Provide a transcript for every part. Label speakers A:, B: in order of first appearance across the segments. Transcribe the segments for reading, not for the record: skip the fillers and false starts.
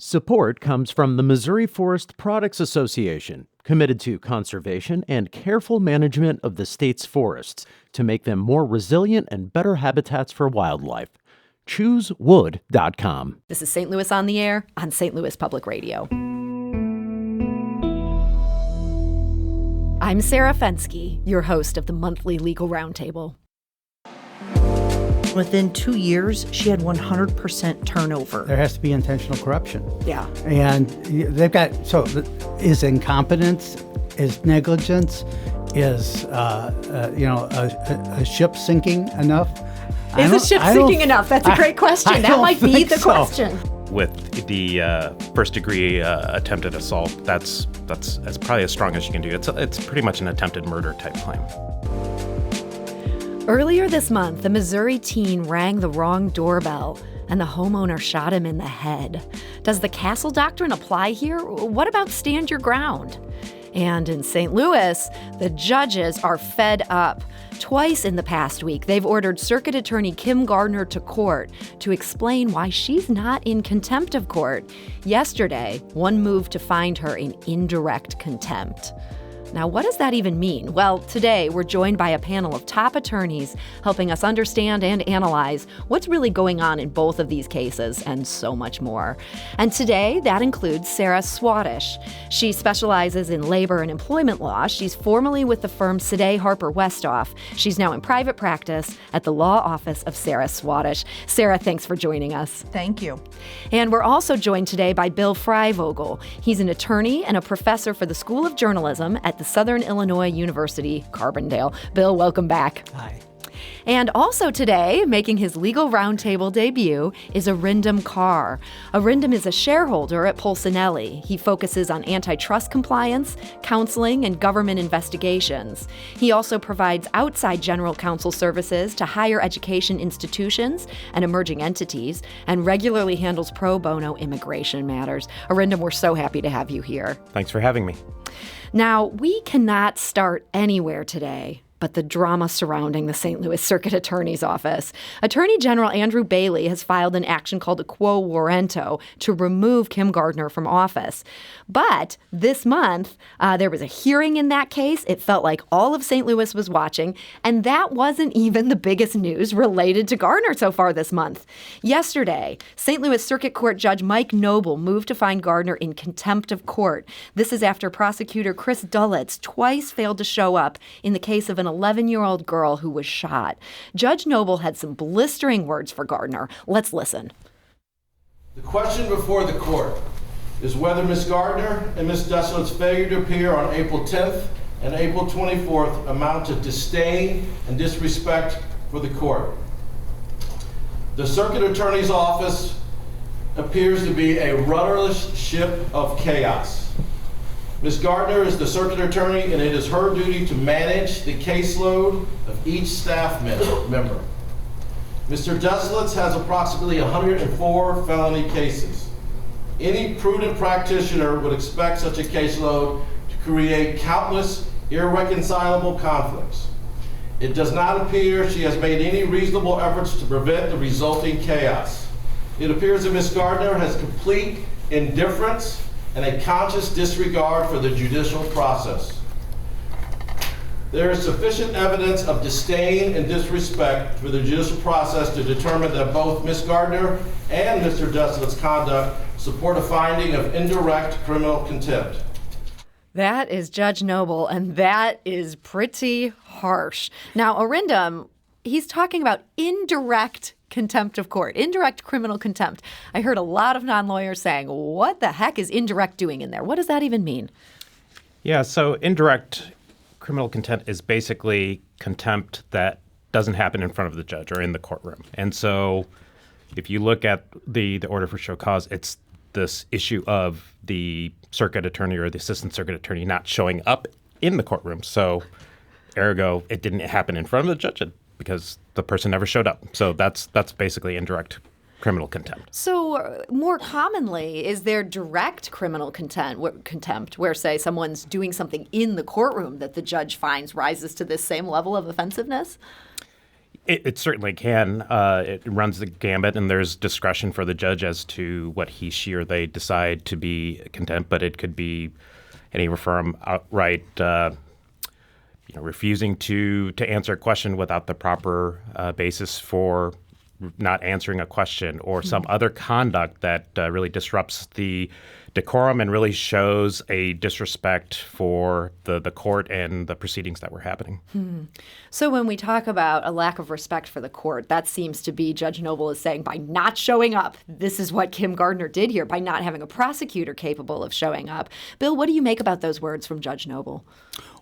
A: Support comes from the Missouri Forest Products Association, committed to conservation and careful management of the state's forests to make them more resilient and better habitats for wildlife. ChooseWood.com.
B: This is St. Louis on the Air on St. Louis Public Radio. I'm Sarah Fensky, your host of the monthly Legal Roundtable.
C: Within 2 years, she had 100% turnover.
D: There has to be intentional corruption.
C: Yeah.
D: And they've got, is incompetence, is negligence, is, a ship sinking enough?
B: Is a ship sinking enough? That's a great question. That might be the question.
E: With the first-degree attempted assault, that's probably as strong as you can do. It's pretty much an attempted murder type claim.
B: Earlier this month, a Missouri teen rang the wrong doorbell, and the homeowner shot him in the head. Does the castle doctrine apply here? What about stand your ground? And in St. Louis, the judges are fed up. Twice in the past week, they've ordered Circuit Attorney Kim Gardner to court to explain why she's not in contempt of court. Yesterday, one moved to find her in indirect contempt. Now, what does that even mean? Well, today we're joined by a panel of top attorneys helping us understand and analyze what's really going on in both of these cases and so much more. And today, that includes Sarah Swatosh. She specializes in labor and employment law. She's formerly with the firm Sidday Harper Westoff. She's now in private practice at the law office of Sarah Swatosh. Sarah, thanks for joining us.
C: Thank you.
B: And we're also joined today by Bill Freivogel. He's an attorney and a professor for the School of Journalism at the Southern Illinois University, Carbondale. Bill, welcome back.
D: Hi.
B: And also today, making his Legal Roundtable debut, is Arindam Kar. Arindam is a shareholder at Polsinelli. He focuses on antitrust compliance, counseling, and government investigations. He also provides outside general counsel services to higher education institutions and emerging entities, and regularly handles pro bono immigration matters. Arindam, we're so happy to have you here.
E: Thanks for having me.
B: Now, we cannot start anywhere today but the drama surrounding the St. Louis Circuit Attorney's Office. Attorney General Andrew Bailey has filed an action called a quo warranto to remove Kim Gardner from office. But this month, there was a hearing in that case. It felt like all of St. Louis was watching, and that wasn't even the biggest news related to Gardner so far this month. Yesterday, St. Louis Circuit Court Judge Mike Noble moved to find Gardner in contempt of court. This is after prosecutor Chris Desilets twice failed to show up in the case of an 11-year-old girl who was shot. Judge Noble had some blistering words for Gardner. Let's listen.
F: The question before the court is whether Ms. Gardner and Ms. Desilets' failure to appear on April 10th and April 24th amount to disdain and disrespect for the court. The Circuit Attorney's Office appears to be a rudderless ship of chaos. Ms. Gardner is the Circuit Attorney, and it is her duty to manage the caseload of each staff member. Mr. Desilets has approximately 104 felony cases. Any prudent practitioner would expect such a caseload to create countless irreconcilable conflicts. It does not appear she has made any reasonable efforts to prevent the resulting chaos. It appears that Ms. Gardner has complete indifference and a conscious disregard for the judicial process. There is sufficient evidence of disdain and disrespect for the judicial process to determine that both Ms. Gardner and Mr. Desilets' conduct support a finding of indirect criminal contempt.
B: That is Judge Noble, and that is pretty harsh. Now, Arindam, he's talking about indirect contempt of court, indirect criminal contempt. I heard a lot of non-lawyers saying, what the heck is indirect doing in there? What does that even mean?
E: Yeah, so indirect criminal contempt is basically contempt that doesn't happen in front of the judge or in the courtroom. And so if you look at the order for show cause, it's this issue of the circuit attorney or the assistant circuit attorney not showing up in the courtroom. So ergo, it didn't happen in front of the judge because the person never showed up. So that's basically indirect criminal contempt.
B: So more commonly, is there direct criminal contempt where, say, someone's doing something in the courtroom that the judge finds rises to this same level of offensiveness?
E: It certainly can. It runs the gambit, and there's discretion for the judge as to what she or they decide to be contempt, but it could be anywhere from outright refusing to answer a question without the proper basis for not answering a question, or some other conduct that really disrupts the decorum and really shows a disrespect for the court and the proceedings that were happening.
B: So when we talk about a lack of respect for the court, that seems to be Judge Noble is saying by not showing up. This is what Kim Gardner did here by not having a prosecutor capable of showing up. Bill, what do you make about those words from Judge Noble?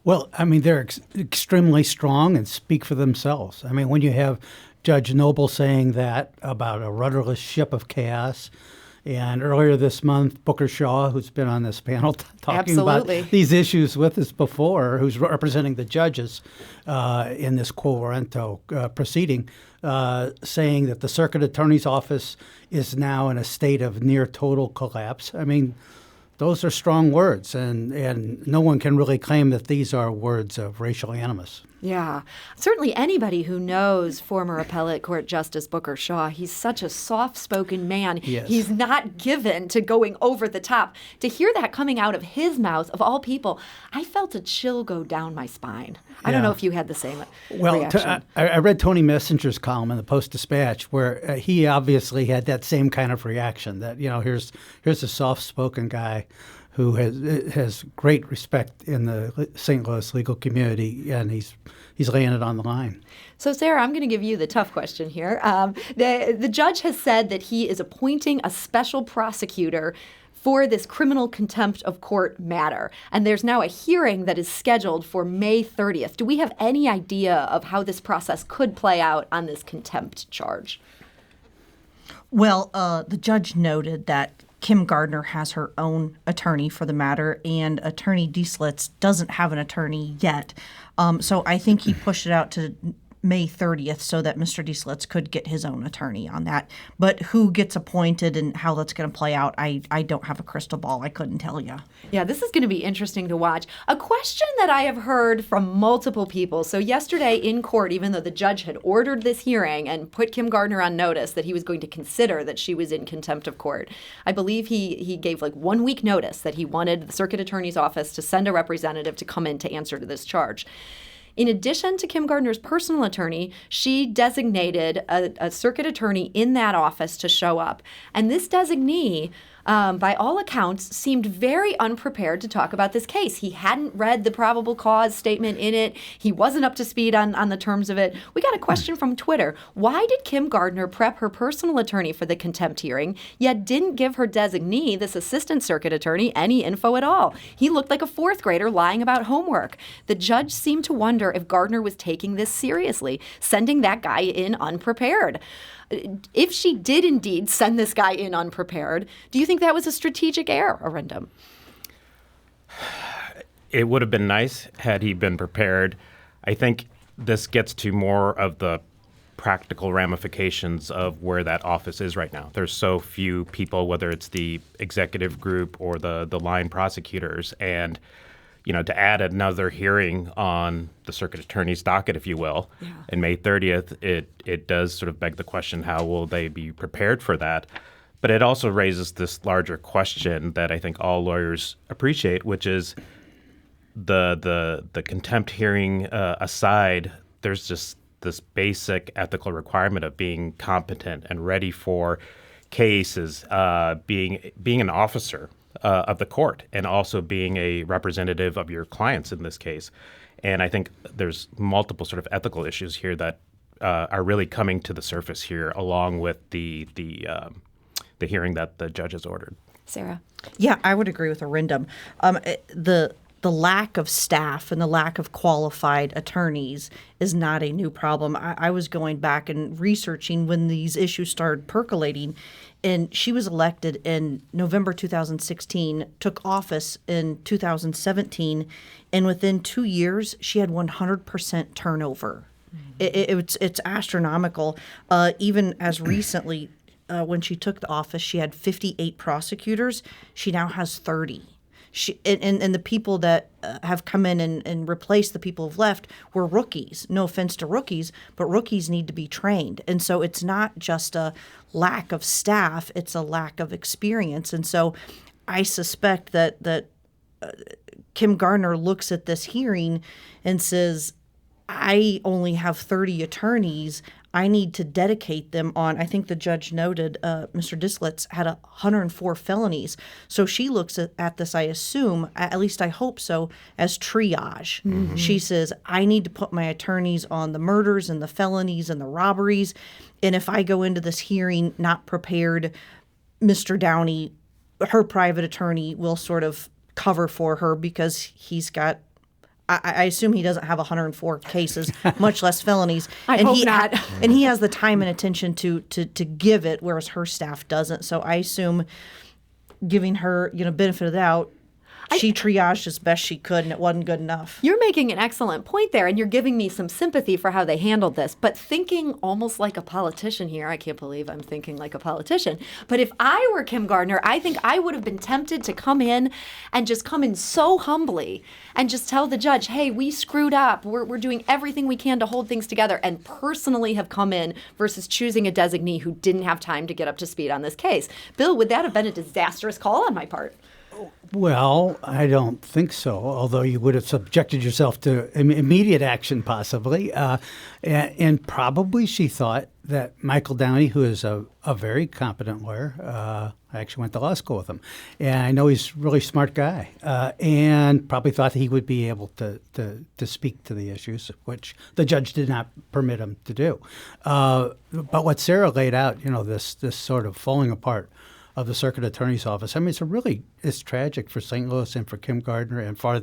D: Well, I mean, they're extremely strong and speak for themselves. I mean, when you have Judge Noble saying that about a rudderless ship of chaos, and earlier this month, Booker Shaw, who's been on this panel talking about these issues with us before, who's representing the judges in this quo warranto proceeding, saying that the Circuit Attorney's Office is now in a state of near total collapse. I mean, those are strong words, and no one can really claim that these are words of racial animus.
B: Yeah. Certainly anybody who knows former appellate court Justice Booker Shaw, he's such a soft-spoken man.
D: Yes.
B: He's not given to going over the top. To hear that coming out of his mouth, of all people, I felt a chill go down my spine. I don't know if you had the same reaction.
D: I read Tony Messenger's column in the Post-Dispatch where he obviously had that same kind of reaction, that, here's a soft-spoken guy who has great respect in the St. Louis legal community, and he's laying it on the line.
B: So, Sarah, I'm going to give you the tough question here. The judge has said that he is appointing a special prosecutor for this criminal contempt of court matter, and there's now a hearing that is scheduled for May 30th. Do we have any idea of how this process could play out on this contempt charge?
C: Well, the judge noted that Kim Gardner has her own attorney for the matter, and Attorney Desilets doesn't have an attorney yet. So I think he pushed it out to May 30th so that Mr. Desilets could get his own attorney on that. But who gets appointed and how that's going to play out, I don't have a crystal ball. I couldn't tell you.
B: Yeah, this is going to be interesting to watch. A question that I have heard from multiple people. So yesterday in court, even though the judge had ordered this hearing and put Kim Gardner on notice that he was going to consider that she was in contempt of court, I believe he gave 1 week notice that he wanted the Circuit Attorney's Office to send a representative to come in to answer to this charge. In addition to Kim Gardner's personal attorney, she designated a circuit attorney in that office to show up. And this designee, by all accounts, seemed very unprepared to talk about this case. He hadn't read the probable cause statement in it. He wasn't up to speed on the terms of it. We got a question from Twitter. Why did Kim Gardner prep her personal attorney for the contempt hearing, yet didn't give her designee, this assistant circuit attorney, any info at all? He looked like a fourth grader lying about homework. The judge seemed to wonder if Gardner was taking this seriously, sending that guy in unprepared. If she did indeed send this guy in unprepared, do you think that was a strategic error, Arindam?
E: It would have been nice had he been prepared. I think this gets to more of the practical ramifications of where that office is right now. There's so few people, whether it's the executive group or the line prosecutors, and to add another hearing on the circuit attorney's docket, if you will, in May 30th, it does sort of beg the question, how will they be prepared for that? But it also raises this larger question that I think all lawyers appreciate, which is the contempt hearing aside, there's just this basic ethical requirement of being competent and ready for cases, being an officer of the court, and also being a representative of your clients in this case. And I think there's multiple sort of ethical issues here that are really coming to the surface here, along with the hearing that the judge has ordered.
B: Sarah?
C: Yeah, I would agree with Arindam. The lack of staff and the lack of qualified attorneys is not a new problem. I was going back and researching when these issues started percolating, and she was elected in November 2016, took office in 2017, and within 2 years, she had 100% turnover. It's astronomical. Even as recently, when she took the office, she had 58 prosecutors. She now has 30. And the people that have come in and replaced the people who've left were rookies. No offense to rookies, but rookies need to be trained. And so it's not just a lack of staff, it's a lack of experience. And so I suspect that Kim Gardner looks at this hearing and says, I only have 30 attorneys. I need to dedicate them on, I think the judge noted, Mr. Desilets had 104 felonies. So she looks at this, I assume, at least I hope so, as triage. Mm-hmm. She says, I need to put my attorneys on the murders and the felonies and the robberies. And if I go into this hearing not prepared, Mr. Downey, her private attorney, will sort of cover for her because he's got, I assume he doesn't have 104 cases, much less felonies.
B: I hope not.
C: And he has the time and attention to give it, whereas her staff doesn't. So I assume, giving her benefit of the doubt, she triaged as best she could, and it wasn't good enough.
B: You're making an excellent point there, and you're giving me some sympathy for how they handled this. But thinking almost like a politician here, I can't believe I'm thinking like a politician. But if I were Kim Gardner, I think I would have been tempted to come in and just come in so humbly and just tell the judge, hey, we screwed up. We're doing everything we can to hold things together, and personally have come in versus choosing a designee who didn't have time to get up to speed on this case. Bill, would that have been a disastrous call on my part?
D: Well, I don't think so, although you would have subjected yourself to immediate action possibly. And probably she thought that Michael Downey, who is a very competent lawyer, I actually went to law school with him, and I know he's a really smart guy, and probably thought that he would be able to speak to the issues, which the judge did not permit him to do. But what Sarah laid out, this sort of falling apart of the Circuit Attorney's Office. I mean, it's tragic for St. Louis and for Kim Gardner and for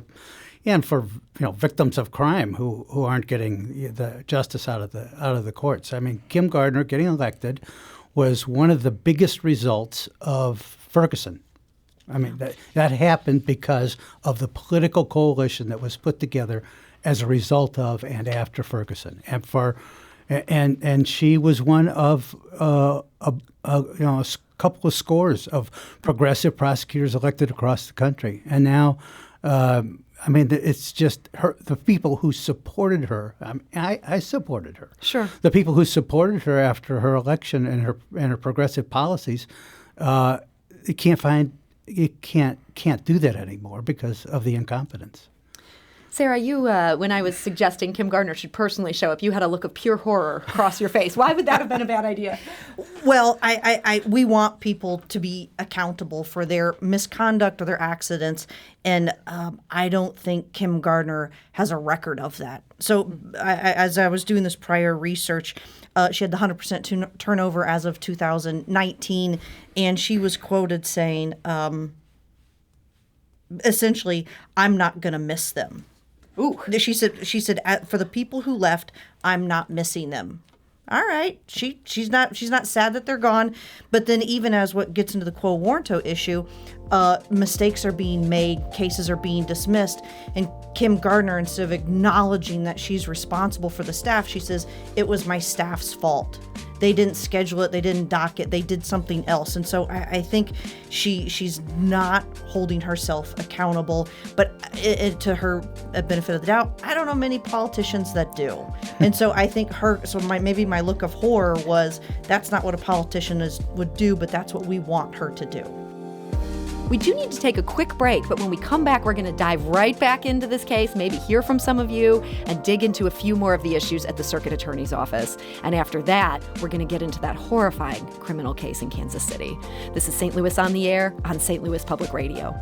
D: victims of crime who aren't getting the justice out of the courts. I mean, Kim Gardner getting elected was one of the biggest results of Ferguson. I mean, that happened because of the political coalition that was put together as a result of and after Ferguson, and she was one of a couple of scores of progressive prosecutors elected across the country. And now, it's just the people who supported her. I supported her.
B: Sure.
D: The people who supported her after her election and her progressive policies, you can't do that anymore because of the incompetence.
B: Sarah, you, when I was suggesting Kim Gardner should personally show up, you had a look of pure horror across your face. Why would that have been a bad idea?
C: Well, we want people to be accountable for their misconduct or their accidents, and I don't think Kim Gardner has a record of that. So as I was doing this prior research, she had the 100% turnover as of 2019, and she was quoted saying, essentially, I'm not going to miss them.
B: Ooh.
C: She said, for the people who left, I'm not missing them. All right, she's not sad that they're gone, but then even as what gets into the quo warranto issue, mistakes are being made, cases are being dismissed, and Kim Gardner, instead of acknowledging that she's responsible for the staff, she says, it was my staff's fault. They didn't schedule it, they didn't dock it, they did something else. And so I think she's not holding herself accountable, but to her benefit of the doubt, I don't know many politicians that do. And so I think maybe my look of horror was, that's not what a politician would do, but that's what we want her to do.
B: We do need to take a quick break, but when we come back, we're going to dive right back into this case, maybe hear from some of you, and dig into a few more of the issues at the Circuit Attorney's Office. And after that, we're going to get into that horrifying criminal case in Kansas City. This is St. Louis on the Air on St. Louis Public Radio.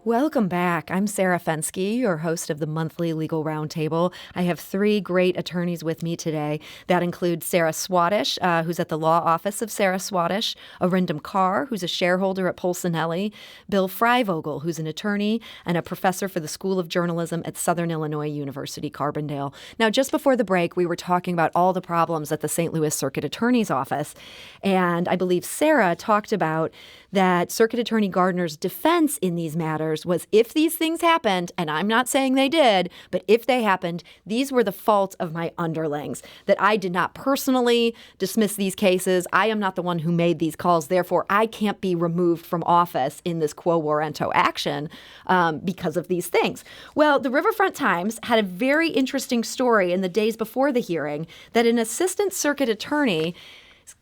B: Welcome back. I'm Sarah Fensky, your host of the monthly Legal Roundtable. I have three great attorneys with me today. That includes Sarah Swatosh, who's at the law office of Sarah Swatosh, Arindam Kar, who's a shareholder at Polsinelli, Bill Freivogel, who's an attorney and a professor for the School of Journalism at Southern Illinois University, Carbondale. Now, just before the break, we were talking about all the problems at the St. Louis Circuit Attorney's Office, and I believe Sarah talked about that Circuit Attorney Gardner's defense in these matters officers was if these things happened, and I'm not saying they did, but if they happened, these were the fault of my underlings, that I did not personally dismiss these cases. I am not the one who made these calls. Therefore, I can't be removed from office in this quo warranto action because of these things. Well, the Riverfront Times had a very interesting story in the days before the hearing that an assistant circuit attorney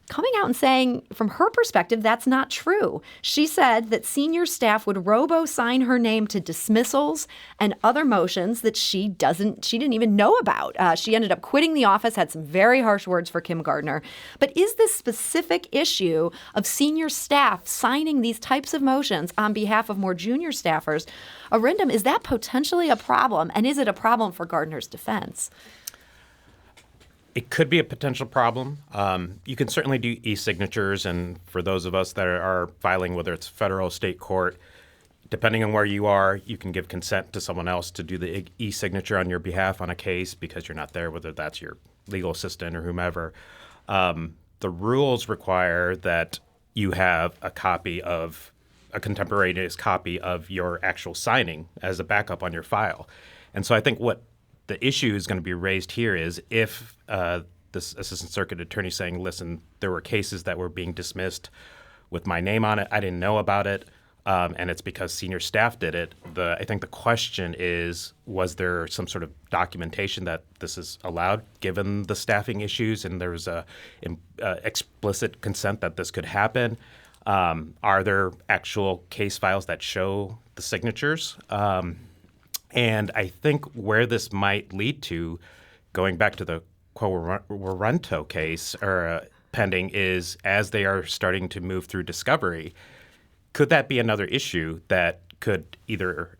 B: coming out and saying, from her perspective, that's not true. She said that senior staff would robo-sign her name to dismissals and other motions that she didn't even know about. She ended up quitting the office, had some very harsh words for Kim Gardner. But is this specific issue of senior staff signing these types of motions on behalf of more junior staffers, Arindam, is that potentially a problem? And is it a problem for Gardner's defense?
E: It could be a potential problem. You can certainly do e-signatures, and for those of us that are filing, whether it's federal, state court, depending on where you are, you can give consent to someone else to do the e-signature on your behalf on a case because you're not there, whether that's your legal assistant or whomever. The rules require that you have a contemporaneous copy of your actual signing as a backup on your file. And so I think what the issue is going to be raised here is if this assistant circuit attorney saying, listen, there were cases that were being dismissed with my name on it. I didn't know about it. And it's because senior staff did it. I think the question is, was there some sort of documentation that this is allowed given the staffing issues and there was a explicit consent that this could happen? Are there actual case files that show the signatures? And I think where this might lead to, going back to the quo warranto case or pending, is as they are starting to move through discovery, could that be another issue that could either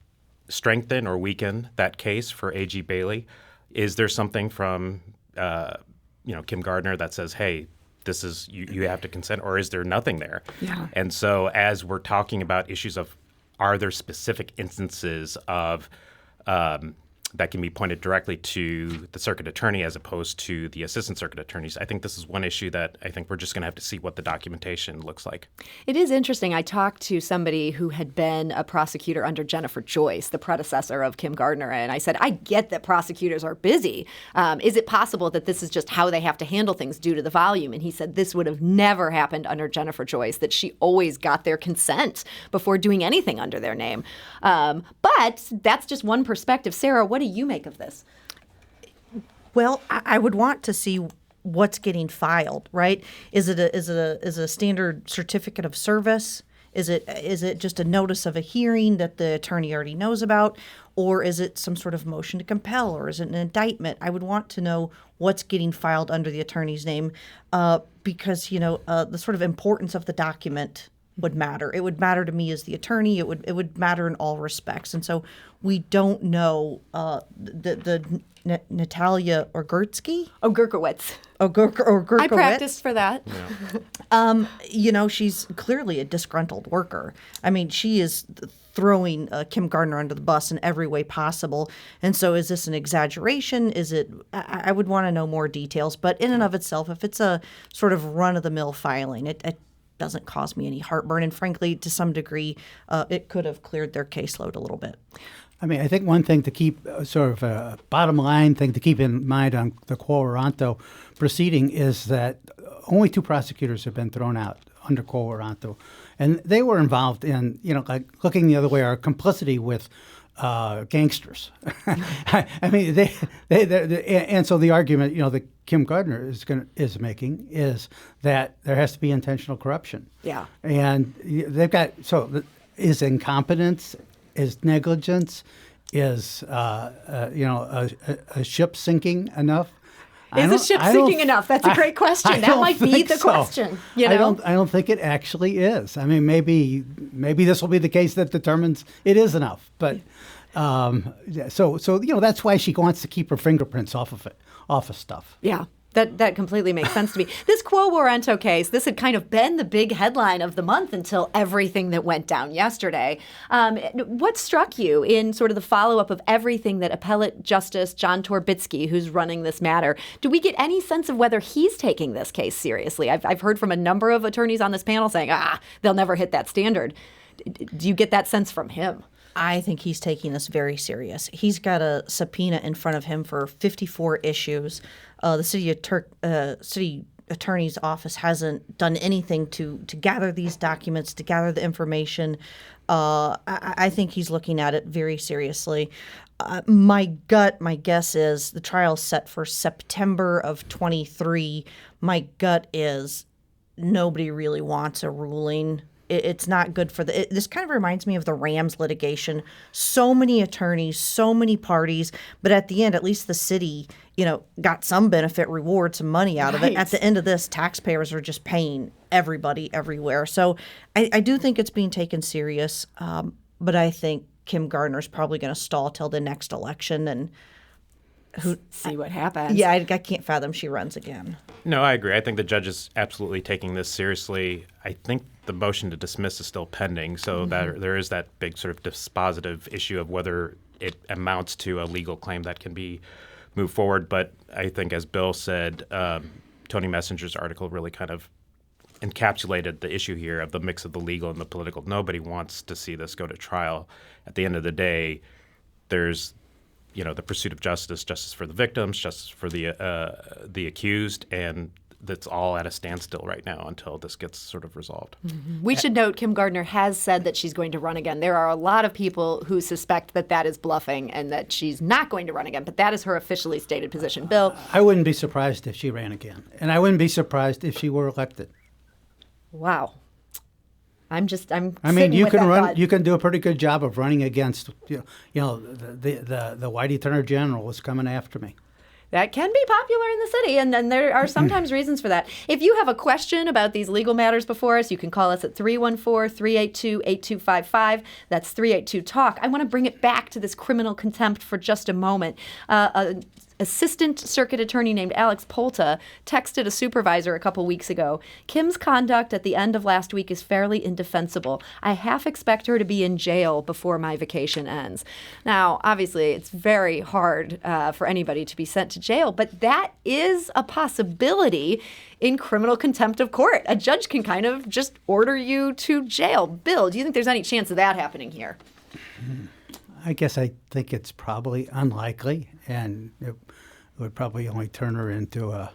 E: strengthen or weaken that case for A.G. Bailey? Is there something from Kim Gardner that says, hey, this is you have to consent, or is there nothing there?
B: Yeah.
E: And so as we're talking about issues of are there specific instances of that can be pointed directly to the circuit attorney as opposed to the assistant circuit attorneys. I think this is one issue that I think we're just going to have to see what the documentation looks like. It
B: is interesting. I talked to somebody who had been a prosecutor under Jennifer Joyce, the predecessor of Kim Gardner, and I said, I get that prosecutors are busy. Is it possible that this is just how they have to handle things due to the volume? And he said this would have never happened under Jennifer Joyce, that she always got their consent before doing anything under their name. But that's just one perspective. Sarah, what do you make of this?
C: Well, I would want to see what's getting filed, right? Is it a standard certificate of service? Is it just a notice of a hearing that the attorney already knows about? Or is it some sort of motion to compel? Or is it an indictment? I would want to know what's getting filed under the attorney's name because, the sort of importance of the document would matter. It would matter to me as the attorney. It would matter in all respects. And so we don't know Natalia Ogurtsky?
B: Gerkowitz.
C: Gerkowitz.
B: I practiced for that.
E: Yeah.
C: She's clearly a disgruntled worker. I mean, she is throwing Kim Gardner under the bus in every way possible. And so is this an exaggeration? Is it? I would want to know more details. But in and of itself, if it's a sort of run-of-the-mill filing, it doesn't cause me any heartburn. And frankly, to some degree, it could have cleared their caseload a little bit.
D: I mean, I think one thing to keep, sort of a bottom line thing to keep in mind on the quo warranto proceeding is that only 2 prosecutors have been thrown out under quo warranto. And they were involved in, like looking the other way, our complicity with gangsters. I mean, they and so the argument, that Kim Gardner is making is that there has to be intentional corruption.
B: Yeah.
D: And they've got, is incompetence, is negligence, is a ship sinking enough?
B: Is a ship sinking enough? That's a great question. That might be the question. I
D: don't think it actually is. I mean, maybe this will be the case that determines it is enough. But so that's why she wants to keep her fingerprints off of stuff.
B: Yeah. That completely makes sense to me. This quo warranto case, this had kind of been the big headline of the month until everything that went down yesterday. What struck you in sort of the follow-up of everything that Appellate Justice John Torbitsky, who's running this matter, do we get any sense of whether he's taking this case seriously? I've heard from a number of attorneys on this panel saying, they'll never hit that standard. Do you get that sense from him?
C: I think he's taking this very serious. He's got a subpoena in front of him for 54 issues. The city attorney's office hasn't done anything to gather these documents, to gather the information. I think he's looking at it very seriously. My guess is the trial's set for September of 23. My gut is nobody really wants a ruling. It's not good for this kind of reminds me of the Rams litigation. So many attorneys, so many parties, but at the end, at least the city, got some benefit, reward, some money out of it. At the end of this, taxpayers are just paying everybody everywhere. So I do think it's being taken serious, but I think Kim Gardner's probably going to stall till the next election and
B: see what happens.
C: Yeah, I can't fathom she runs again.
E: No, I agree. I think the judge is absolutely taking this seriously. I think the motion to dismiss is still pending, so that there is that big sort of dispositive issue of whether it amounts to a legal claim that can be moved forward. But I think, as Bill said, Tony Messenger's article really kind of encapsulated the issue here of the mix of the legal and the political. Nobody wants to see this go to trial. At the end of the day, there's the pursuit of justice for the victims, justice for the accused, and that's all at a standstill right now until this gets sort of resolved.
B: Mm-hmm. We should note Kim Gardner has said that she's going to run again. There are a lot of people who suspect that is bluffing and that she's not going to run again, but that is her officially stated position. Bill?
D: I wouldn't be surprised if she ran again, and I wouldn't be surprised if she were elected.
B: Wow. I
D: mean, you can run.
B: Thought.
D: You can do a pretty good job of running against. The Whitey Attorney General is coming after me.
B: That can be popular in the city, and then there are sometimes reasons for that. If you have a question about these legal matters before us, you can call us at 314-382-8255. That's 382-TALK. I want to bring it back to this criminal contempt for just a moment. Assistant Circuit Attorney named Alex Polta texted a supervisor a couple weeks ago, Kim's conduct at the end of last week is fairly indefensible. I half expect her to be in jail before my vacation ends. Now, obviously, it's very hard for anybody to be sent to jail, but that is a possibility in criminal contempt of court. A judge can kind of just order you to jail. Bill, do you think there's any chance of that happening here?
D: I guess I think it's probably unlikely, and it would probably only turn her into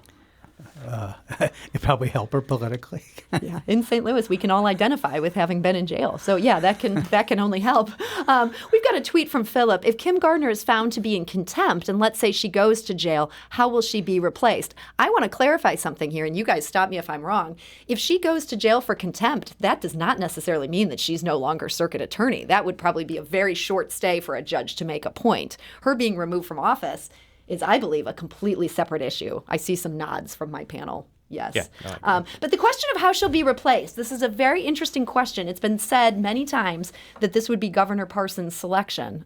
D: it'd probably help her politically.
B: Yeah, in St. Louis, we can all identify with having been in jail. So yeah, that can only help. We've got a tweet from Philip. If Kim Gardner is found to be in contempt, and let's say she goes to jail, how will she be replaced? I want to clarify something here, and you guys stop me if I'm wrong. If she goes to jail for contempt, that does not necessarily mean that she's no longer circuit attorney. That would probably be a very short stay for a judge to make a point. Her being removed from office is, I believe, a completely separate issue. I see some nods from my panel. Yes. Yeah, but the question of how she'll be replaced, this is a very interesting question. It's been said many times that this would be Governor Parsons' selection.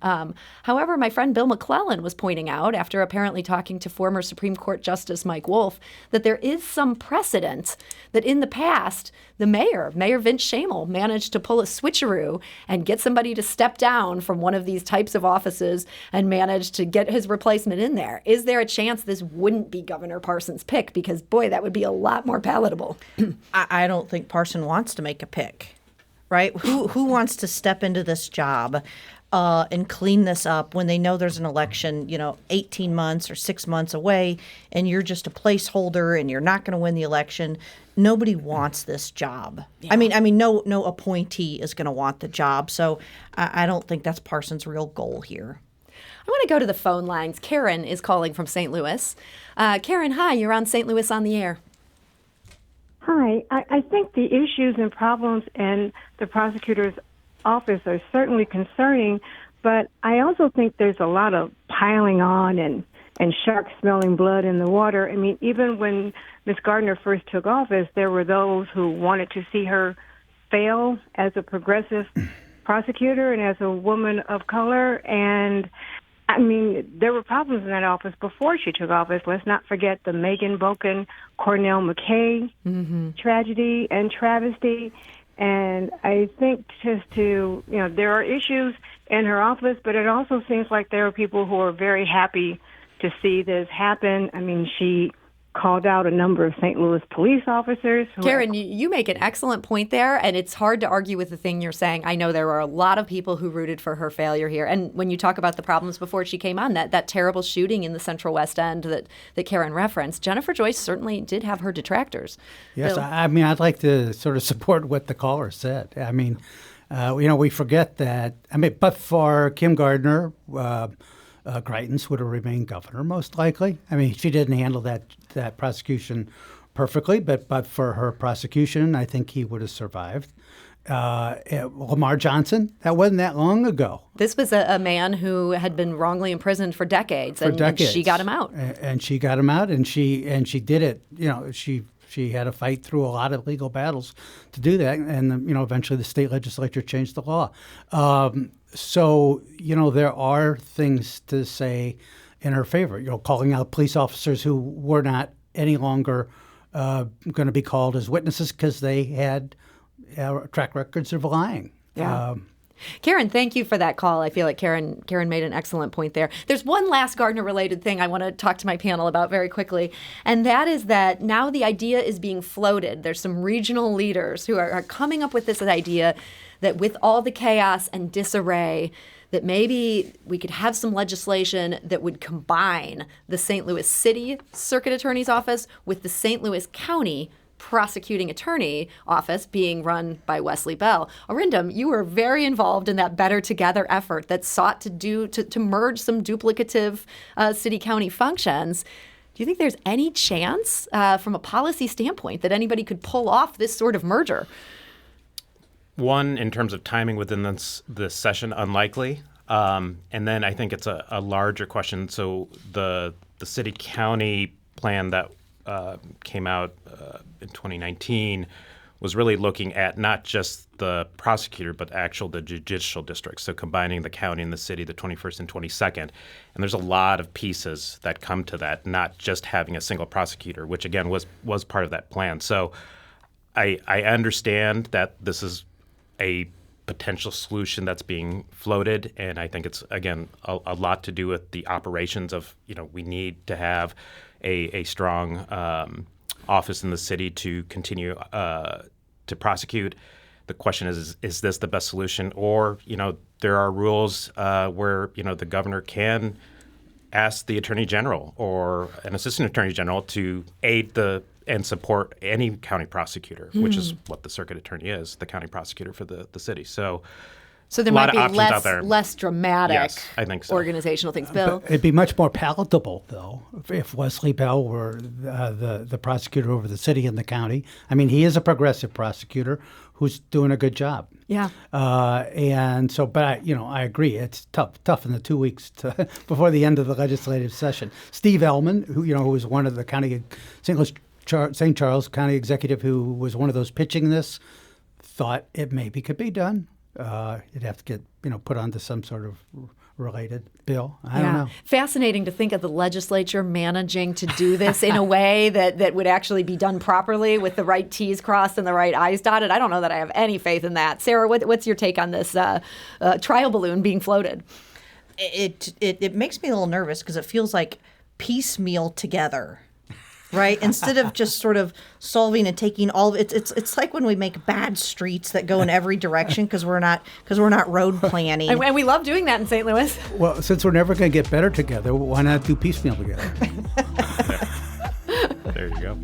B: However, my friend Bill McClellan was pointing out, after apparently talking to former Supreme Court Justice Mike Wolf, that there is some precedent that in the past, the Mayor Vince Shamel, managed to pull a switcheroo and get somebody to step down from one of these types of offices and manage to get his replacement in there. Is there a chance this wouldn't be Governor Parsons' pick? Because, boy, that would be a lot more palatable.
C: I don't think Parson wants to make a pick, right? Who wants to step into this job and clean this up when they know there's an election, 18 months or 6 months away, and you're just a placeholder and you're not going to win the election? Nobody wants this job. Yeah. I mean, no appointee is going to want the job. So I don't think that's Parsons' real goal here.
B: I want to go to the phone lines. Karen is calling from St. Louis. Karen, hi. You're on St. Louis on the air.
G: Hi. I think the issues and problems in the prosecutor's office are certainly concerning, but I also think there's a lot of piling on and sharks smelling blood in the water. I mean, even when Ms. Gardner first took office, there were those who wanted to see her fail as a progressive prosecutor and as a woman of color. And, I mean, there were problems in that office before she took office. Let's not forget the Megan Boken, Cornell McKay tragedy and travesty. And I think there are issues in her office, but it also seems like there are people who are very happy to see this happen. I mean, she called out a number of St. Louis police officers.
B: Karen, you make an excellent point there, and it's hard to argue with the thing you're saying. I know there are a lot of people who rooted for her failure here. And when you talk about the problems before she came on, that terrible shooting in the Central West End that Karen referenced, Jennifer Joyce certainly did have her detractors.
D: Yes,
B: Bill?
D: I mean, I'd like to sort of support what the caller said. I mean, we forget that, but for Kim Gardner, Greitens would have remained governor, most likely. I mean, she didn't handle that prosecution perfectly, but for her prosecution, I think he would have survived. Lamar Johnson, that wasn't that long ago.
B: This was a man who had been wrongly imprisoned for decades, and she got him out.
D: And she got him out, and she did it. She had to fight through a lot of legal battles to do that, and eventually the state legislature changed the law. So there are things to say in her favor. Calling out police officers who were not any longer going to be called as witnesses because they had track records of lying.
B: Yeah. Karen, thank you for that call. I feel like Karen made an excellent point there. There's one last Gardner-related thing I want to talk to my panel about very quickly, and that is that now the idea is being floated. There's some regional leaders who are coming up with this idea that with all the chaos and disarray, that maybe we could have some legislation that would combine the St. Louis City Circuit Attorney's Office with the St. Louis County Prosecuting Attorney Office being run by Wesley Bell. Arindam, you were very involved in that Better Together effort that sought to merge some duplicative city-county functions. Do you think there's any chance from a policy standpoint that anybody could pull off this sort of merger?
E: One, in terms of timing within this session, unlikely. And then I think it's a larger question. So the city-county plan that came out in 2019 was really looking at not just the prosecutor, but the judicial districts. So combining the county and the city, the 21st and 22nd. And there's a lot of pieces that come to that, not just having a single prosecutor, which again was part of that plan. So I understand that this is a potential solution that's being floated, and I think it's, again, a lot to do with the operations of, we need to have a strong office in the city to continue to prosecute. The question is this the best solution? Or, there are rules where, the governor can ask the attorney general or an assistant attorney general to aid and support any county prosecutor, which is what the circuit attorney is, the county prosecutor for the city. So
B: there might be less dramatic,
E: yes, I think so,
B: organizational things. Bill?
D: But it'd be much more palatable, though, if Wesley Bell were the prosecutor over the city and the county. I mean, he is a progressive prosecutor who's doing a good job.
B: Yeah.
D: And so, but I agree. It's tough in the 2 weeks before the end of the legislative session. Steve Ellman, who was one of the St. Charles County executive who was one of those pitching this, thought it maybe could be done. You'd have to get put onto some sort of related bill. I don't know.
B: Fascinating to think of the legislature managing to do this in a way that would actually be done properly with the right T's crossed and the right I's dotted. I don't know that I have any faith in that. Sarah, what's your take on this trial balloon being floated?
C: It makes me a little nervous because it feels like piecemeal together. Right? Instead of just sort of solving and taking all of it, it's like when we make bad streets that go in every direction because we're not road planning.
B: And we love doing that in St. Louis.
D: Well, since we're never going to get better together, why not do piecemeal together?
E: There you go.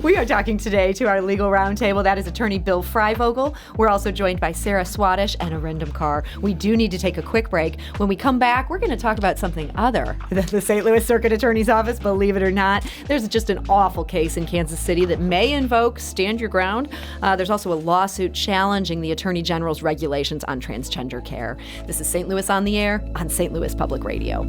B: We are talking today to our legal roundtable. That is attorney Bill Freivogel. We're also joined by Sarah Swatosh and Arindam Kar. We do need to take a quick break. When we come back, we're going to talk about something other than the St. Louis Circuit Attorney's Office, believe it or not. There's just an awful case in Kansas City that may invoke stand your ground. There's also a lawsuit challenging the Attorney General's regulations on transgender care. This is St. Louis on the Air on St. Louis Public Radio.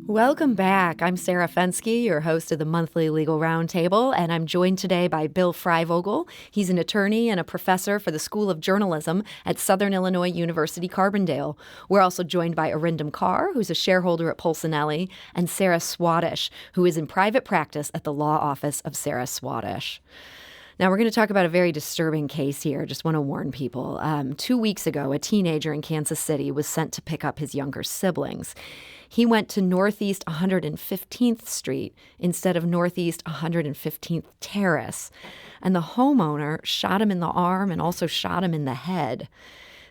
B: Welcome back. I'm Sarah Fensky, your host of the monthly Legal Roundtable, and I'm joined today by Bill Freivogel. He's an attorney and a professor for the School of Journalism at Southern Illinois University, Carbondale. We're also joined by Arindam Kar, who's a shareholder at Polsinelli, and Sarah Swatosh, who is in private practice at the law office of Sarah Swatosh. Now, we're going to talk about a very disturbing case here. Just want to warn people. 2 weeks ago, a teenager in Kansas City was sent to pick up his younger siblings. He went to Northeast 115th Street instead of Northeast 115th Terrace, and the homeowner shot him in the arm and also shot him in the head.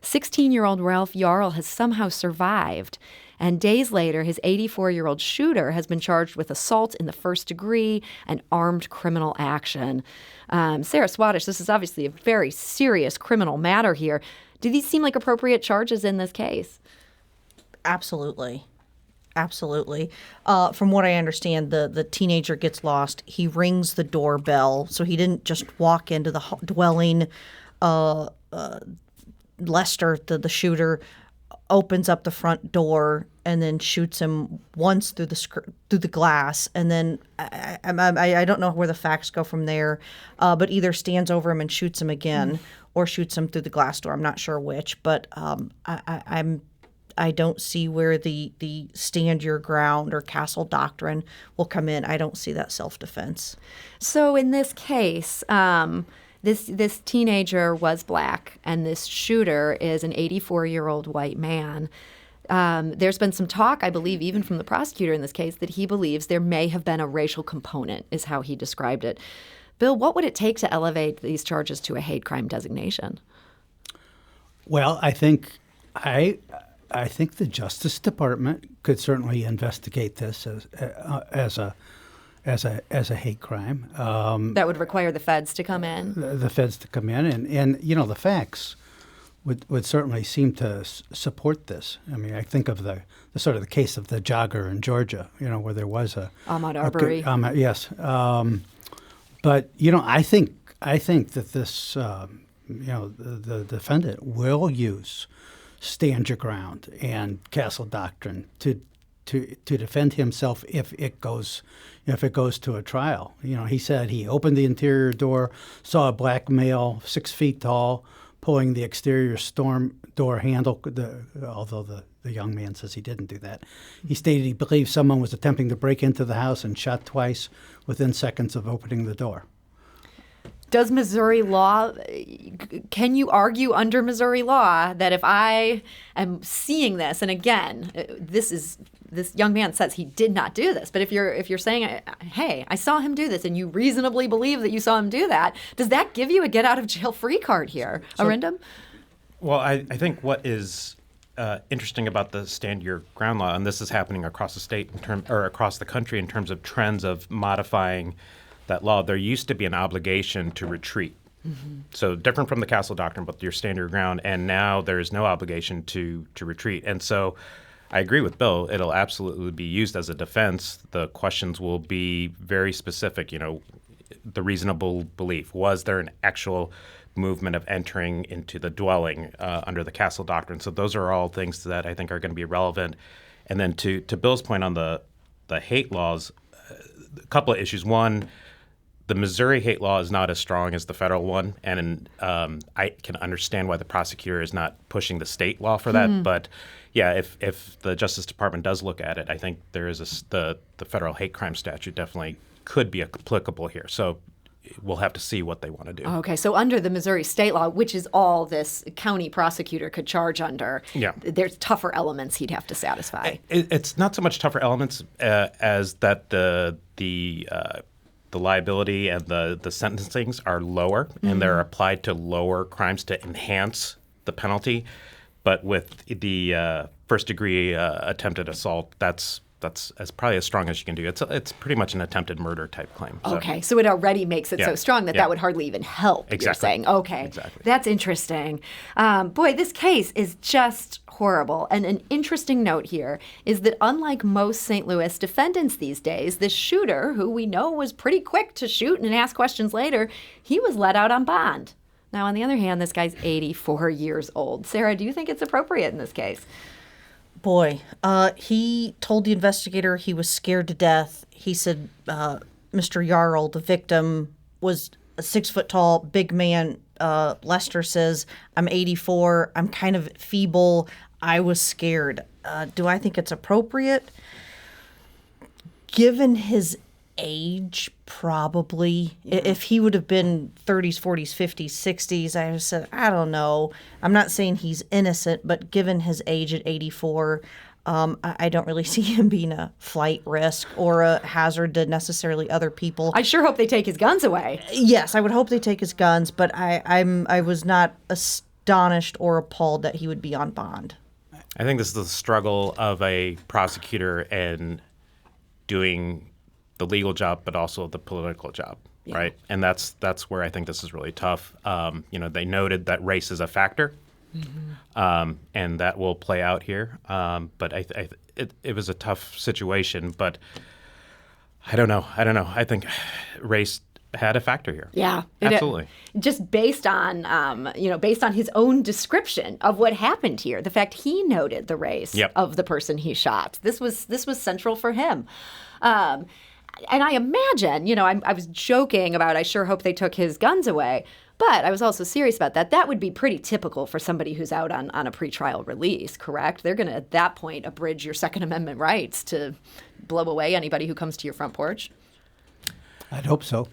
B: 16-year-old Ralph Yarl has somehow survived, and days later, his 84-year-old shooter has been charged with assault in the first degree and armed criminal action. Sarah Swatosh, this is obviously a very serious criminal matter here. Do these seem like appropriate charges in this case?
C: Absolutely. Absolutely. From what I understand, the teenager gets lost. He rings the doorbell, so he didn't just walk into the dwelling. Lester, the shooter, opens up the front door and then shoots him once through the glass, and then I don't know where the facts go from there, but either stands over him and shoots him again, or shoots him through the glass door. I'm not sure which, but I don't see where the stand your ground or castle doctrine will come in. I don't see that self-defense.
B: So in this case, this teenager was black, and this shooter is an 84-year-old white man. There's been some talk, I believe, even from the prosecutor in this case, that he believes there may have been a racial component, is how he described it. Bill, what would it take to elevate these charges to a hate crime designation? Well,
D: I think the Justice Department could certainly investigate this as a hate crime.
B: That would require the feds to come in.
D: The feds to come in, and the facts would certainly seem to support this. I mean, I think of the sort of the case of the jogger in Georgia, where there was a
B: Ahmaud Arbery.
D: Yes, but I think that this the defendant will use stand your ground and castle doctrine to defend himself if it goes to a trial. He said he opened the interior door, saw a black male 6 feet tall pulling the exterior storm door handle, although the young man says he didn't do that. He stated he believed someone was attempting to break into the house and shot twice within seconds of opening the door.
B: Does Missouri law, can you argue under Missouri law that if I am seeing this, and again, this young man says he did not do this, but if you're saying, hey, I saw him do this, and you reasonably believe that you saw him do that, does that give you a get out of jail free card here, Arindam?
E: Well, I think what is interesting about the stand your ground law, and this is happening across the state or across the country in terms of trends of modifying that law. There used to be an obligation to retreat. Mm-hmm. So different from the castle doctrine, but your stand your ground, and now there is no obligation to retreat. And so I agree with Bill. It'll absolutely be used as a defense. The questions will be very specific, the reasonable belief. Was there an actual movement of entering into the dwelling under the castle doctrine? So those are all things that I think are going to be relevant. And then to Bill's point on the hate laws, a couple of issues. One, the Missouri hate law is not as strong as the federal one, and I can understand why the prosecutor is not pushing the state law for that. But yeah, if the Justice Department does look at it, I think there is the federal hate crime statute definitely could be applicable here. So we'll have to see what they want to do.
B: Okay, so under the Missouri state law, which is all this county prosecutor could charge under, there's tougher elements he'd have to satisfy.
E: It's not so much tougher elements as that the liability and the sentencings are lower, and they're applied to lower crimes to enhance the penalty. But with the first-degree attempted assault, that's as probably as strong as you can do. It's pretty much an attempted murder type claim. So.
B: Okay, so it already makes it so strong that would hardly even help.
E: Exactly.
B: You're saying, okay,
E: exactly.
B: That's interesting. Boy, this case is just horrible. And an interesting note here is that unlike most St. Louis defendants these days, this shooter, who we know was pretty quick to shoot and ask questions later, he was let out on bond. Now, on the other hand, this guy's 84 years old. Sarah, do you think it's appropriate in this case?
C: Boy, he told the investigator he was scared to death. He said Mr. Yarl, the victim, was a 6 foot tall, big man. Lester says, I'm 84. I'm kind of feeble. I was scared. Do I think it's appropriate? Given his age, probably. If he would have been 30s, 40s, 50s, 60s, I would have said, I don't know. I'm not saying he's innocent, but given his age at 84, I don't really see him being a flight risk or a hazard to necessarily other people.
B: I sure hope they take his guns away.
C: Yes, I would hope they take his guns, but I was not astonished or appalled that he would be on bond.
E: I think this is the struggle of a prosecutor in doing the legal job, but also the political job, right? And that's where I think this is really tough. They noted that race is a factor, and that will play out here. But it was a tough situation. But I don't know. I think race had a factor here.
B: Yeah,
E: absolutely.
B: Just based on his own description of what happened here, the fact he noted the race of the person he shot. This was central for him. And I imagine, I was joking about I sure hope they took his guns away, but I was also serious about that. That would be pretty typical for somebody who's out on a pretrial release, correct? They're going to, at that point, abridge your Second Amendment rights to blow away anybody who comes to your front porch.
D: I'd hope so.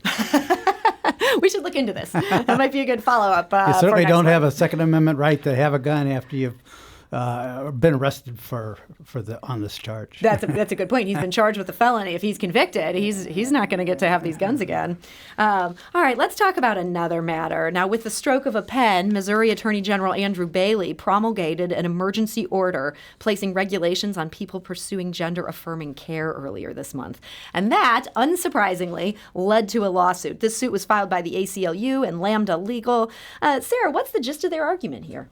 B: We should look into this. That might be a good follow-up.
D: You certainly don't have a Second Amendment right to have a gun after you've been arrested on this charge.
B: That's a good point. He's been charged with a felony. If he's convicted, he's not going to get to have these guns again. All right, let's talk about another matter. Now, with the stroke of a pen, Missouri Attorney General Andrew Bailey promulgated an emergency order placing regulations on people pursuing gender-affirming care earlier this month. And that, unsurprisingly, led to a lawsuit. This suit was filed by the ACLU and Lambda Legal. Sarah, what's the gist of their argument here?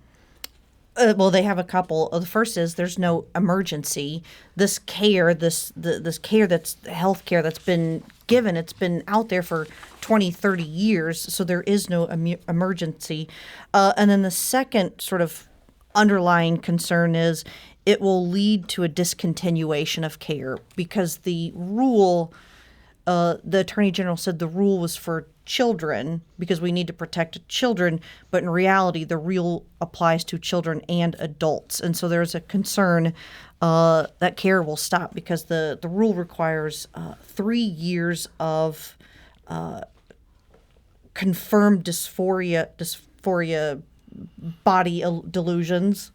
C: Well, they have a couple. The first is there's no emergency. This care, this care that's health care that's been given, it's been out there for 20, 30 years, so there is no emergency. And then the second sort of underlying concern is it will lead to a discontinuation of care because the rule, the Attorney General said the rule was for children because we need to protect children, but in reality, the rule applies to children and adults. And so there's a concern that care will stop because the rule requires 3 years of confirmed dysphoria body delusions,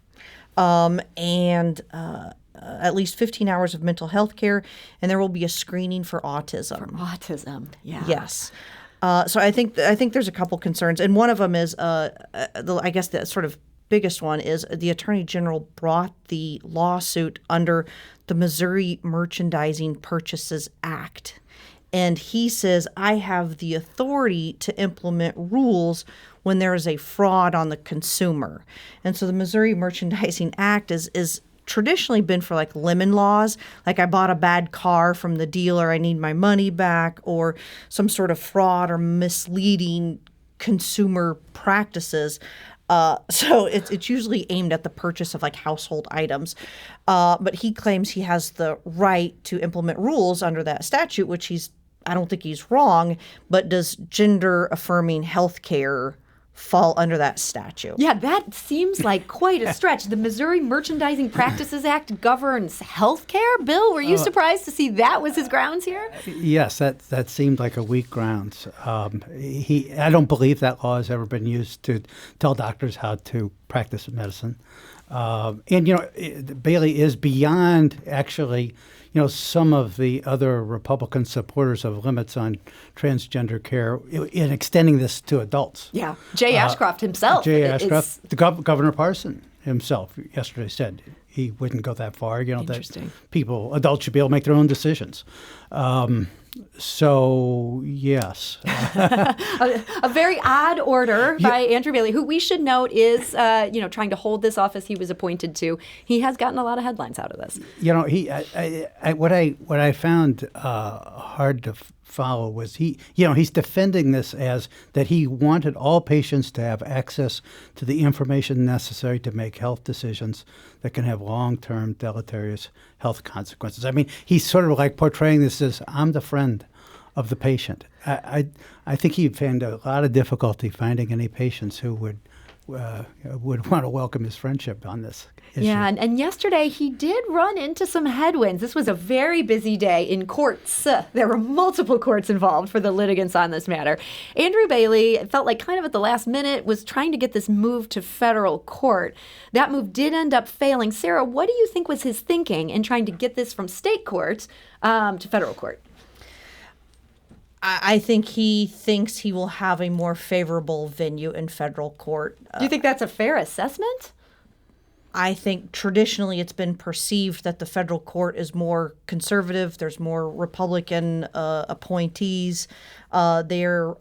C: and at least 15 hours of mental health care, and there will be a screening for autism.
B: For autism, yeah.
C: Yes. So I think there's a couple concerns, and one of them is, I guess the sort of biggest one is the Attorney General brought the lawsuit under the Missouri Merchandising Purchases Act, and he says I have the authority to implement rules when there is a fraud on the consumer, and so the Missouri Merchandising Act is traditionally been for like lemon laws, like I bought a bad car from the dealer, I need my money back, or some sort of fraud or misleading consumer practices. So it's usually aimed at the purchase of like household items. But he claims he has the right to implement rules under that statute, which I don't think he's wrong, but does gender affirming health care fall under that statute?
B: Yeah, that seems like quite a stretch. The Missouri Merchandising Practices Act governs health care. Bill, were you surprised to see that was his grounds here?
D: Yes, that seemed like a weak grounds. I don't believe that law has ever been used to tell doctors how to practice medicine. And, Bailey is beyond actually, some of the other Republican supporters of limits on transgender care in extending this to adults.
B: Yeah. Jay Ashcroft himself.
D: Governor Parson himself yesterday said he wouldn't go that far, that adults should be able to make their own decisions. So, yes.
B: A very odd order by Andrew Bailey, who we should note is, trying to hold this office he was appointed to. He has gotten a lot of headlines out of this.
D: What I found hard to follow was he's defending this as that he wanted all patients to have access to the information necessary to make health decisions that can have long-term deleterious health consequences. I mean, he's sort of like portraying this as, I'm the friend of the patient. I think he found a lot of difficulty finding any patients who would want to welcome his friendship on this issue.
B: Yeah, and yesterday he did run into some headwinds. This was a very busy day in courts. There were multiple courts involved for the litigants on this matter. Andrew Bailey felt like kind of at the last minute was trying to get this moved to federal court. That move did end up failing. Sarah, what do you think was his thinking in trying to get this from state court to federal court?
C: I think he thinks he will have a more favorable venue in federal court.
B: Do you think that's a fair assessment?
C: I think traditionally it's been perceived that the federal court is more conservative. There's more Republican appointees. There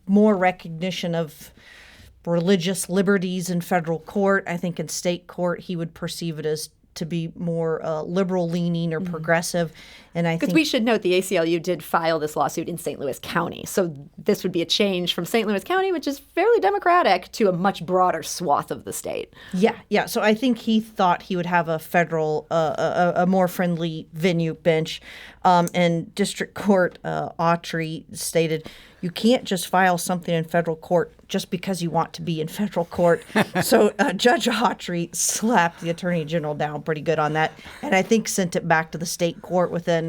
C: more recognition of religious liberties in federal court. I think in state court he would perceive it as to be more liberal-leaning or progressive. And I think
B: because we should note the ACLU did file this lawsuit in St. Louis County. So this would be a change from St. Louis County, which is fairly Democratic, to a much broader swath of the state.
C: Yeah. So I think he thought he would have a federal, a more friendly venue bench. And District Court Autry stated, you can't just file something in federal court just because you want to be in federal court. So Judge Autry slapped the Attorney General down pretty good on that, and I think sent it back to the state court within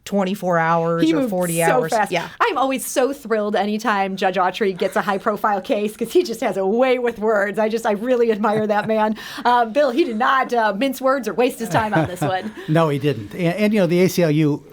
C: 24 hours
B: he
C: or
B: moved
C: 40
B: so
C: hours.
B: Fast.
C: Yeah.
B: I'm always so thrilled anytime Judge Autry gets a high-profile case because he just has a way with words. I really admire that man. Bill, he did not mince words or waste his time on this one.
D: No, he didn't. And the ACLU,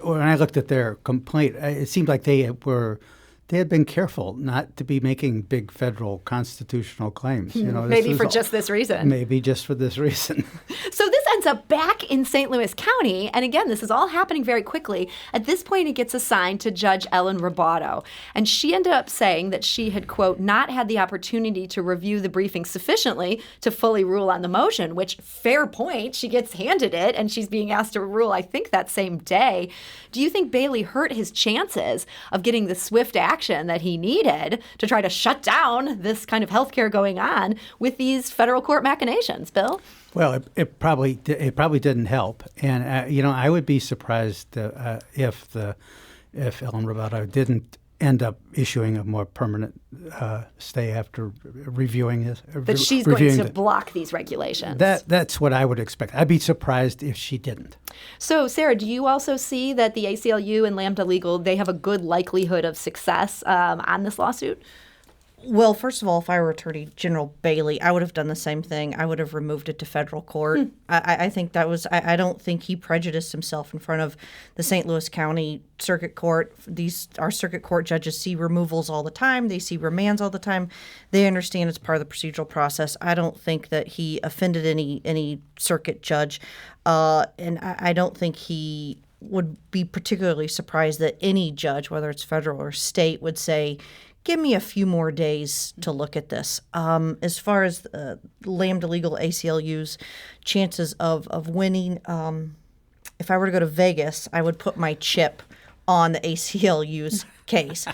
D: when I looked at their complaint, it seemed like they had been careful not to be making big federal constitutional claims.
B: Maybe for just this reason.
D: Maybe just for this reason.
B: So this ends up back in St. Louis County. And again, this is all happening very quickly. At this point, it gets assigned to Judge Ellen Roboto. And she ended up saying that she had, quote, not had the opportunity to review the briefing sufficiently to fully rule on the motion, which, fair point, she gets handed it and she's being asked to rule, I think, that same day. Do you think Bailey hurt his chances of getting the swift action that he needed to try to shut down this kind of healthcare going on with these federal court machinations, Bill?
D: Well, it probably didn't help, and I would be surprised if Ellen Roboto didn't end up issuing a more permanent stay after reviewing this.
B: That she's going to block these regulations.
D: That's what I would expect. I'd be surprised if she didn't.
B: So, Sarah, do you also see that the ACLU and Lambda Legal, they have a good likelihood of success on this lawsuit?
C: Well, first of all, if I were Attorney General Bailey, I would have done the same thing. I would have removed it to federal court. I think that was, I don't think he prejudiced himself in front of the St. Louis County Circuit Court. Our circuit court judges see removals all the time. They see remands all the time. They understand it's part of the procedural process. I don't think that he offended any circuit judge. And I don't think he would be particularly surprised that any judge, whether it's federal or state, would say, give me a few more days to look at this. As far as Lambda Legal ACLU's chances of winning, if I were to go to Vegas, I would put my chip on the ACLU's case.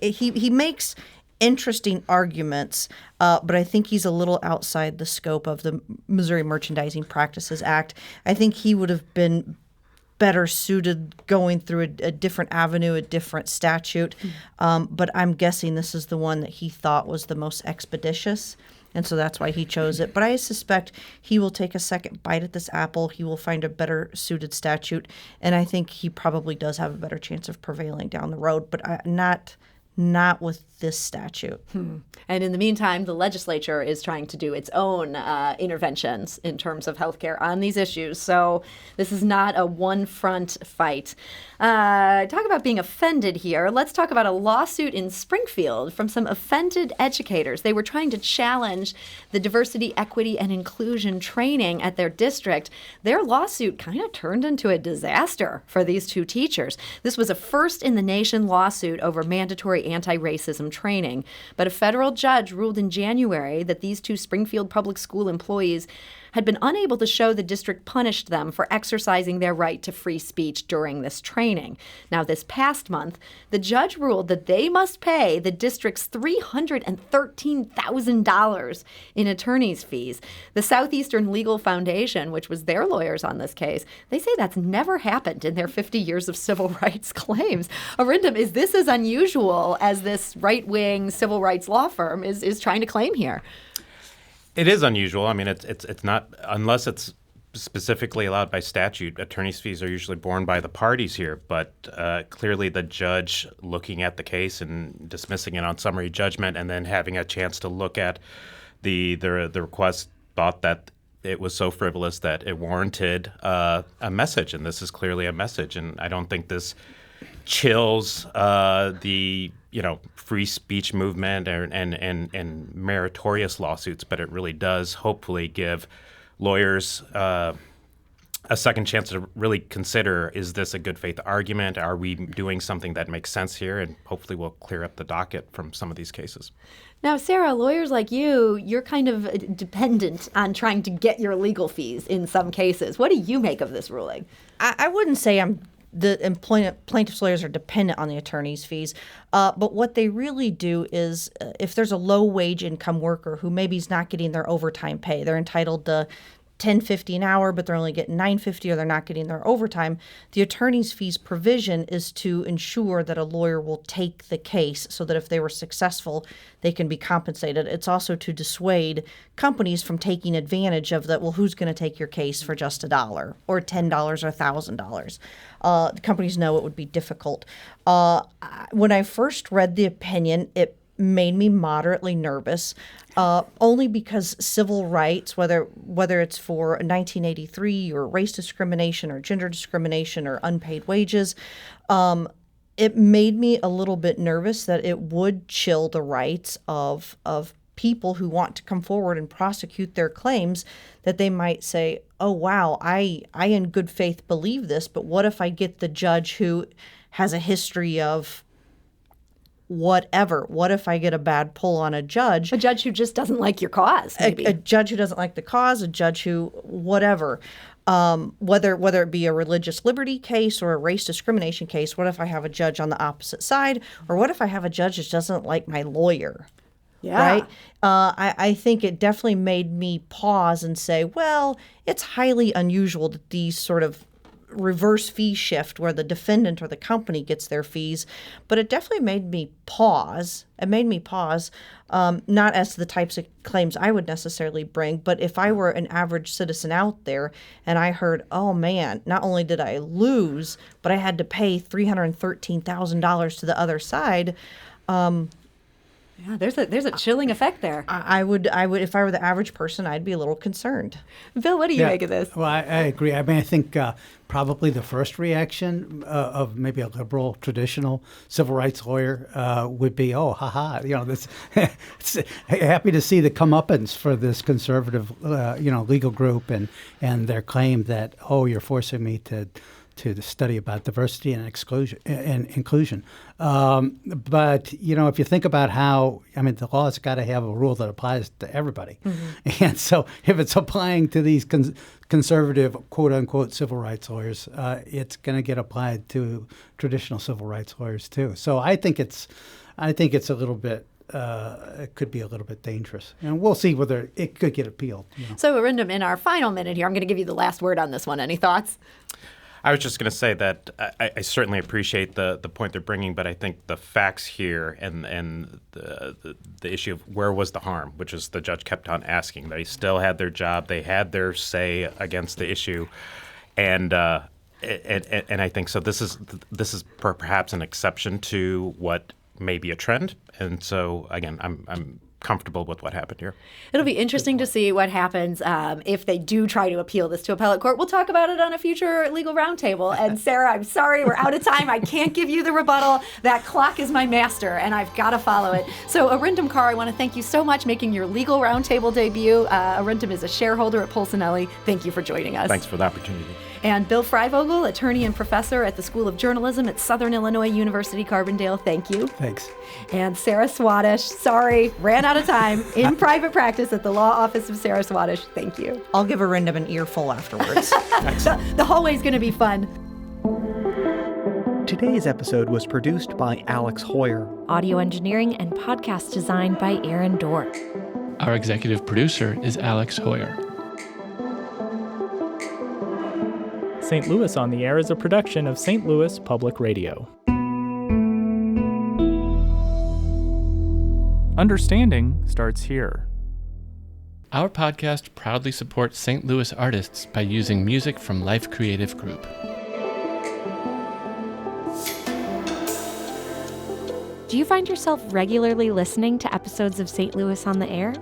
C: He makes interesting arguments, but I think he's a little outside the scope of the Missouri Merchandising Practices Act. I think he would have been better suited going through a different avenue, a different statute. But I'm guessing this is the one that he thought was the most expeditious, and so that's why he chose it. But I suspect he will take a second bite at this apple. He will find a better suited statute, and I think he probably does have a better chance of prevailing down the road, but not with this statute.
B: And in the meantime, the legislature is trying to do its own interventions in terms of healthcare on these issues. So this is not a one-front fight. Talk about being offended here. Let's talk about a lawsuit in Springfield from some offended educators. They were trying to challenge the diversity, equity, and inclusion training at their district. Their lawsuit kind of turned into a disaster for these two teachers. This was a first-in-the-nation lawsuit over mandatory anti-racism training. But a federal judge ruled in January that these two Springfield public school employees had been unable to show the district punished them for exercising their right to free speech during this training. Now, this past month, the judge ruled that they must pay the district's $313,000 in attorney's fees. The Southeastern Legal Foundation, which was their lawyers on this case, they say that's never happened in their 50 years of civil rights claims. Arindam, is this as unusual as this right-wing civil rights law firm is trying to claim here?
E: It is unusual. I mean, it's not, unless it's specifically allowed by statute, attorney's fees are usually borne by the parties here. But clearly the judge looking at the case and dismissing it on summary judgment and then having a chance to look at the request thought that it was so frivolous that it warranted a message. And this is clearly a message. And I don't think this chills the free speech movement and meritorious lawsuits, but it really does hopefully give lawyers a second chance to really consider, is this a good faith argument? Are we doing something that makes sense here? And hopefully we'll clear up the docket from some of these cases.
B: Now, Sarah, lawyers like you're kind of dependent on trying to get your legal fees in some cases. What do you make of this ruling?
C: I wouldn't say plaintiff's lawyers are dependent on the attorney's fees, but what they really do is if there's a low-wage income worker who maybe is not getting their overtime pay, they're entitled to $10.50 an hour, but they're only getting $9.50 or they're not getting their overtime. The attorney's fees provision is to ensure that a lawyer will take the case so that if they were successful, they can be compensated. It's also to dissuade companies from taking advantage of that. Well, who's going to take your case for just $1 or $10 or $1,000? Companies know it would be difficult. When I first read the opinion, it made me moderately nervous, only because civil rights, whether it's for 1983 or race discrimination or gender discrimination or unpaid wages, it made me a little bit nervous that it would chill the rights of people who want to come forward and prosecute their claims, that they might say, oh, wow, I in good faith believe this, but what if I get the judge who has a history of whatever? What if I get a bad pull on a judge?
B: A judge who just doesn't like your cause, maybe.
C: A judge who doesn't like the cause, a judge who whatever. Whether it be a religious liberty case or a race discrimination case, what if I have a judge on the opposite side? Or what if I have a judge that doesn't like my lawyer?
B: Yeah.
C: Right? I think it definitely made me pause and say, well, it's highly unusual that these sort of reverse fee shift where the defendant or the company gets their fees, but it definitely made me pause. It made me pause, not as to the types of claims I would necessarily bring, but if I were an average citizen out there and I heard, oh man, not only did I lose, but I had to pay $313,000 to the other side.
B: Yeah, there's a chilling effect there.
C: I would, if I were the average person, I'd be a little concerned.
B: Bill, what do you make of this?
D: Well, I agree. I mean, I think probably the first reaction of maybe a liberal, traditional civil rights lawyer would be, oh, haha, this. Happy to see the comeuppance for this conservative, legal group and their claim that, oh, you're forcing me to study about diversity and exclusion and inclusion. But, if you think about how, the law's got to have a rule that applies to everybody. Mm-hmm. And so if it's applying to these conservative, quote unquote, civil rights lawyers, it's going to get applied to traditional civil rights lawyers too. So I think it's a little bit, it could be a little bit dangerous. And we'll see whether it could get appealed.
B: So, Arindam, in our final minute here, I'm going to give you the last word on this one. Any thoughts?
E: I was just going to say that I certainly appreciate the point they're bringing, but I think the facts here and the issue of where was the harm, which is the judge kept on asking. They still had their job. They had their say against the issue. And I think so this is perhaps an exception to what may be a trend. And so, again, I'm comfortable with what happened here.
B: It'll be interesting to see what happens if they do try to appeal this to appellate court. We'll talk about it on a future legal roundtable. And Sarah, I'm sorry, we're out of time. I can't give you the rebuttal. That clock is my master, and I've got to follow it. So Arindam Kar, I want to thank you so much making your legal roundtable debut. Arindam is a shareholder at Polsinelli. Thank you for joining us.
E: Thanks for the opportunity.
B: And Bill Freivogel, attorney and professor at the School of Journalism at Southern Illinois University, Carbondale. Thank you.
D: Thanks.
B: And Sarah Swatosh, sorry, ran out of time, in private practice at the law office of Sarah Swatosh. Thank you.
C: I'll give Arindam an earful afterwards.
B: The hallway's going to be fun.
H: Today's episode was produced by Alex Hoyer.
I: Audio engineering and podcast design by Aaron Dorr.
J: Our executive producer is Alex Hoyer.
K: St. Louis on the Air is a production of St. Louis Public Radio. Understanding starts here.
J: Our podcast proudly supports St. Louis artists by using music from Life Creative Group.
I: Do you find yourself regularly listening to episodes of St. Louis on the Air?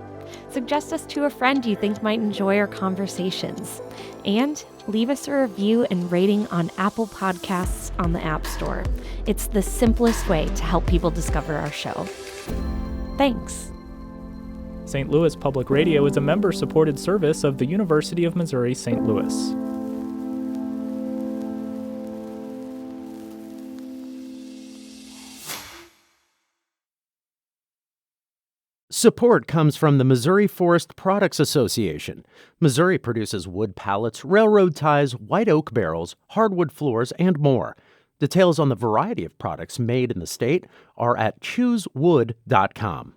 I: Suggest us to a friend you think might enjoy our conversations. And leave us a review and rating on Apple Podcasts on the App Store. It's the simplest way to help people discover our show. Thanks.
K: St. Louis Public Radio is a member-supported service of the University of Missouri St. Louis.
A: Support comes from the Missouri Forest Products Association. Missouri produces wood pallets, railroad ties, white oak barrels, hardwood floors, and more. Details on the variety of products made in the state are at choosewood.com.